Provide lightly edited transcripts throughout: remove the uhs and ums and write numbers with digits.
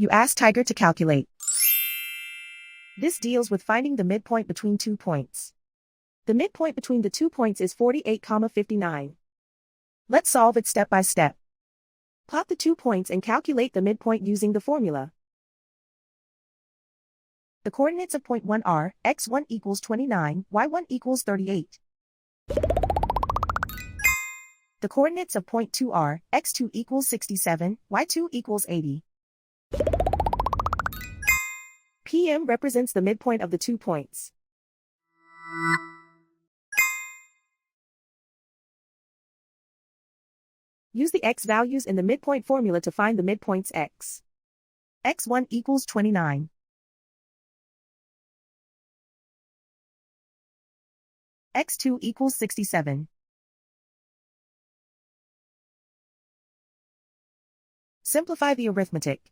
You ask Tiger to calculate. This deals with finding the midpoint between 2 points. The midpoint between the 2 points is 48,59. Let's solve it step by step. Plot the 2 points and calculate the midpoint using the formula. The coordinates of point 1 are x1 equals 29, y1 equals 38. The coordinates of point 2 are x2 equals 67, y2 equals 80. PM represents the midpoint of the 2 points. Use the x values in the midpoint formula to find the midpoints x. x1 equals 29. x2 equals 67. Simplify the arithmetic.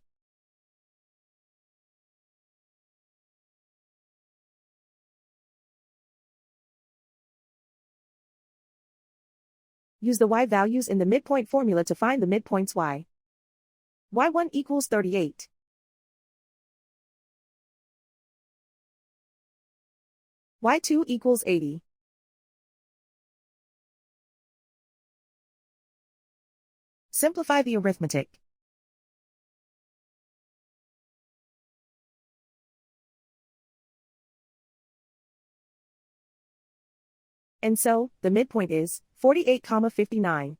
Use the y values in the midpoint formula to find the midpoints y. y1 equals 38. y2 equals 80. Simplify the arithmetic. And so, the midpoint is 48,59.